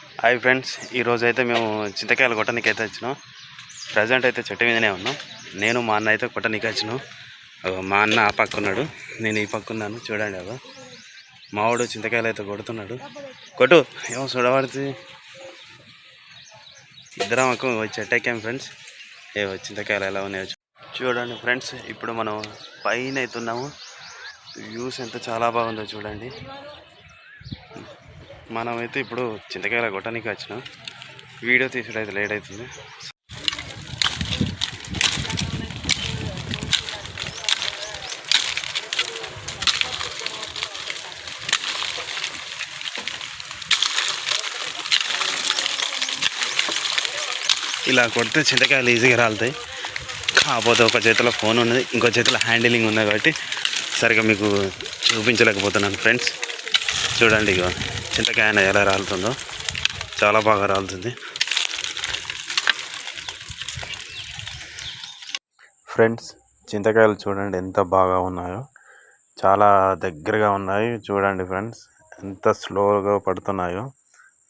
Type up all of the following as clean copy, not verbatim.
Hi friends, ఈరోజు అయితే మేము చింతకాయలు కొట్టడానికి అయితే వచ్చినాం. ప్రజెంట్ అయితే చెట్టు మీదనే ఉన్నాం. నేను మా అన్న అయితే కొట్టడానికి వచ్చినాం. మా అన్న ఆ పక్క ఉన్నాడు, నేను ఈ పక్క ఉన్నాను. చూడండి అదో మావాడు చింతకాయలు అయితే కొడుతున్నాడు. కొట్టు ఏమో చూడబడుతుంది. ఇద్దరం చెట్టు ఎక్కాం ఫ్రెండ్స్. చింతకాయలు ఎలా ఉన్నాయో చూడండి ఫ్రెండ్స్. ఇప్పుడు మనం పైన అయితే ఉన్నాము. వ్యూస్ ఎంత చాలా బాగుందో చూడండి. మనమైతే ఇప్పుడు చింతకాయల కొట్టడానికి వచ్చినాం. వీడియో తీసుడు అయితే లేట్ అవుతుంది. ఇలా కొడితే చింతకాయలు ఈజీగా రాలుతాయి. కాకపోతే ఒక చేతిలో ఫోన్ ఉన్నది, ఇంకో చేతిలో హ్యాండిలింగ్ ఉంది కాబట్టి సరిగా మీకు చూపించలేకపోతున్నాను ఫ్రెండ్స్. చూడండి ఇక చింతకాయ ఎలా రాలుతుందో, చాలా బాగా రాలుతుంది ఫ్రెండ్స్. చింతకాయలు చూడండి ఎంత బాగా ఉన్నాయో, చాలా దగ్గరగా ఉన్నాయి. చూడండి ఫ్రెండ్స్ ఎంత స్లోగా పడుతున్నాయో.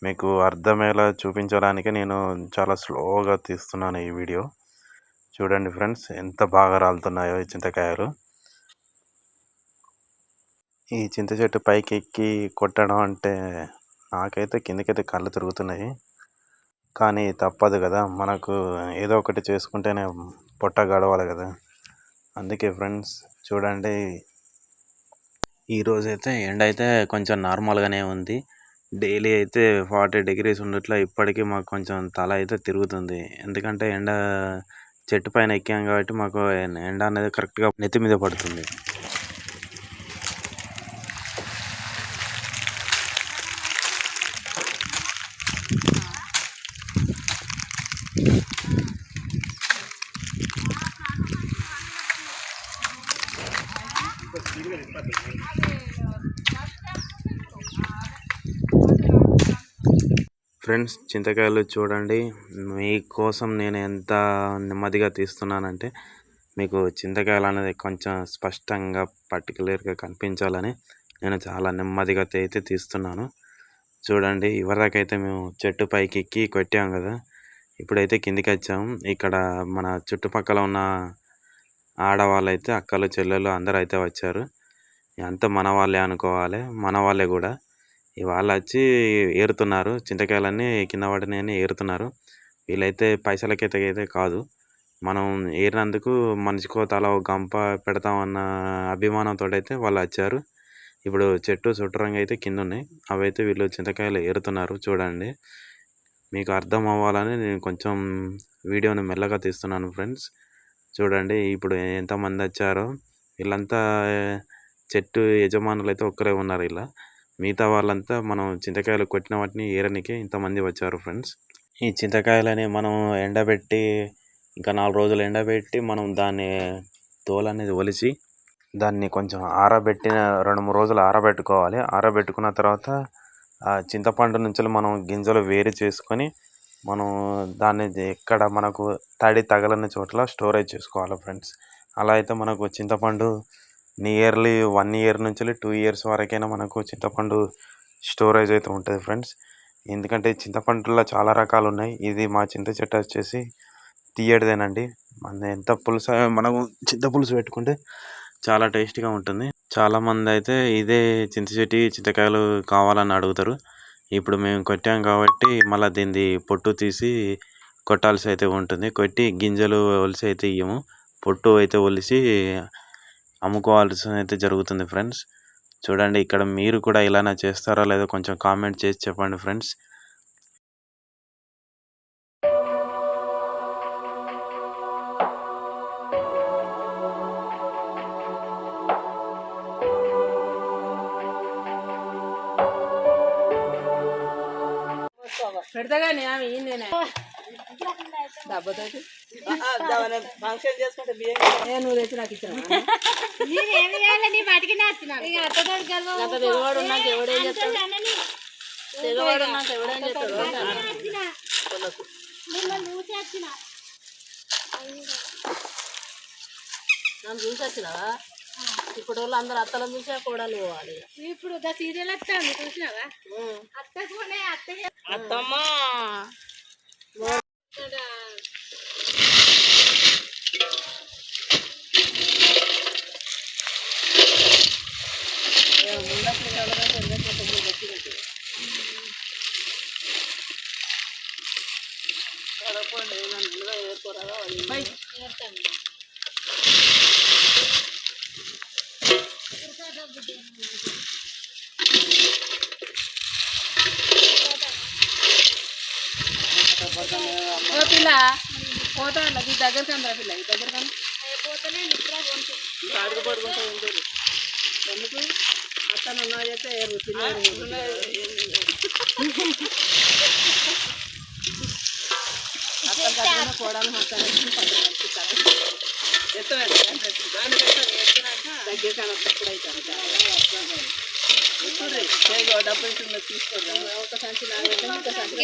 మీకు అర్థమయ్యేలా చూపించడానికి నేను చాలా స్లోగా తీస్తున్నాను ఈ వీడియో. చూడండి ఫ్రెండ్స్ ఎంత బాగా రాలుతున్నాయో ఈ చింతకాయలు. ఈ చింత చెట్టు పైకి ఎక్కి కొట్టడం అంటే నాకైతే కిందకైతే కళ్ళు తిరుగుతున్నాయి. కానీ తప్పదు కదా, మనకు ఏదో ఒకటి చేసుకుంటేనే పొట్ట గడవాలి కదా. అందుకే ఫ్రెండ్స్ చూడండి, ఈరోజైతే ఎండ అయితే కొంచెం నార్మల్గానే ఉంది. డైలీ అయితే 40 degrees ఉండట్లా. ఇప్పటికీ మాకు కొంచెం తల అయితే తిరుగుతుంది. ఎందుకంటే చెట్టు పైన ఎక్కాం కాబట్టి మాకు ఎండ అనేది కరెక్ట్గా నెత్తి మీద పడుతుంది. ఫ్రెండ్స్ చింతకాయలు చూడండి, మీకోసం నేను ఎంత నెమ్మదిగా తీస్తున్నానంటే మీకు చింతకాయలు అనేది కొంచెం స్పష్టంగా పర్టికులర్గా కనిపించాలని నేను చాలా నెమ్మదిగా అయితే తీస్తున్నాను. చూడండి, ఇవరిదాకైతే మేము చెట్టు పైకి ఎక్కి కొట్టాం కదా, ఇప్పుడైతే కిందికి వచ్చాము. ఇక్కడ మన చుట్టుపక్కల ఉన్న ఆడవాళ్ళు అయితే అక్కలు చెల్లెలు అందరూ అయితే వచ్చారు. అంతా మన వాళ్ళే అనుకోవాలి, మన వాళ్ళే కూడా. వాళ్ళు వచ్చి ఏరుతున్నారు, చింతకాయలన్నీ కింద పడినవన్నీ ఏరుతున్నారు. వీళ్ళైతే పైసలకైతే అయితే కాదు, మనం ఏరినందుకు మనిషికో తల ఒక గంప పెడతామన్న అభిమానంతో అయితే వాళ్ళు వచ్చారు. ఇప్పుడు చెట్టు చుట్టరంగా అయితే కింద ఉన్నాయి, అవి అయితే వీళ్ళు చింతకాయలు ఏరుతున్నారు. చూడండి, మీకు అర్థం అవ్వాలని నేను కొంచెం వీడియోని మెల్లగా తీస్తున్నాను ఫ్రెండ్స్. చూడండి ఇప్పుడు ఎంతమంది వచ్చారో. వీళ్ళంతా చెట్టు యజమానులు అయితే ఒక్కరే ఉన్నారు. ఇలా మిగతా వాళ్ళంతా మనం చింతకాయలు కొట్టిన వాటిని ఏరనికి ఇంతమంది వచ్చారు ఫ్రెండ్స్. ఈ చింతకాయలని మనం ఎండబెట్టి ఇంకా 4 రోజులు ఎండబెట్టి మనం దాన్ని తోలు అనేది ఒలిచి దాన్ని కొంచెం ఆరబెట్టిన 2-3 రోజులు ఆరబెట్టుకోవాలి. ఆరబెట్టుకున్న తర్వాత ఆ చింతపండు నుంచి మనం గింజలు వేరు చేసుకొని మనం దాన్ని ఎక్కడ మనకు తడి తగలని చోట్ల స్టోరేజ్ చేసుకోవాలి ఫ్రెండ్స్. అలా అయితే మనకు చింతపండు నియర్లీ 1 year నుంచి 2 years వరకైనా మనకు చింతపండు స్టోరేజ్ అయితే ఉంటుంది ఫ్రెండ్స్. ఎందుకంటే చింతపండులో చాలా రకాలు ఉన్నాయి. ఇది మా చింత చెట్టు వచ్చేసి తీయటిదేనండి. మన ఎంత పులుసు మనము చింతపులుసు పెట్టుకుంటే చాలా టేస్టీగా ఉంటుంది. చాలామంది అయితే ఇదే చింత చెట్టు చింతకాయలు కావాలని అడుగుతారు. ఇప్పుడు మేము కొట్టాం కాబట్టి మళ్ళీ దీన్ని పొట్టు తీసి కొట్టాల్సి అయితే ఉంటుంది. కొట్టి గింజలు ఒలిసి అయితే ఇయ్యము, పొట్టు అయితే ఒలిసి అమ్ముకోవాల్సి అయితే జరుగుతుంది ఫ్రెండ్స్. చూడండి, ఇక్కడ మీరు కూడా ఇలానే చేస్తారా లేదో కొంచెం కామెంట్ చేసి చెప్పండి ఫ్రెండ్స్. పెడతాగానే ఆమె డబ్బతోటి ఫంక్షన్ చేసుకుంటే నువ్వు తెచ్చి నాకు ఇచ్చిన తెగవాడు నాకు ఎవడేం చేస్తాడు, తెగవాడు నాకు ఎవడేం చేస్తాడు. నన్ను చూసి వచ్చినావా? ఇప్పుడు వాళ్ళు అందరు అత్తలను చూసా కోడలు పోవాలి ఇప్పుడు సీరియల్ వస్తుంది చూసినావా అత్తనే అత్తయ్య అత్తమ్మ పిల్ల పోతా ఈ దగ్గరికి అందరా పిల్ల ఈ దగ్గర పోతేనే నిద్ర అడుగు పడుకుంటా ఉంటుంది ఎందుకు అత్తను ఉన్నా చెప్తే అత్త కోడలు అత్తను డబ్బులు తీసుకోండి ఒక సంచి నాకు ఒక సంచి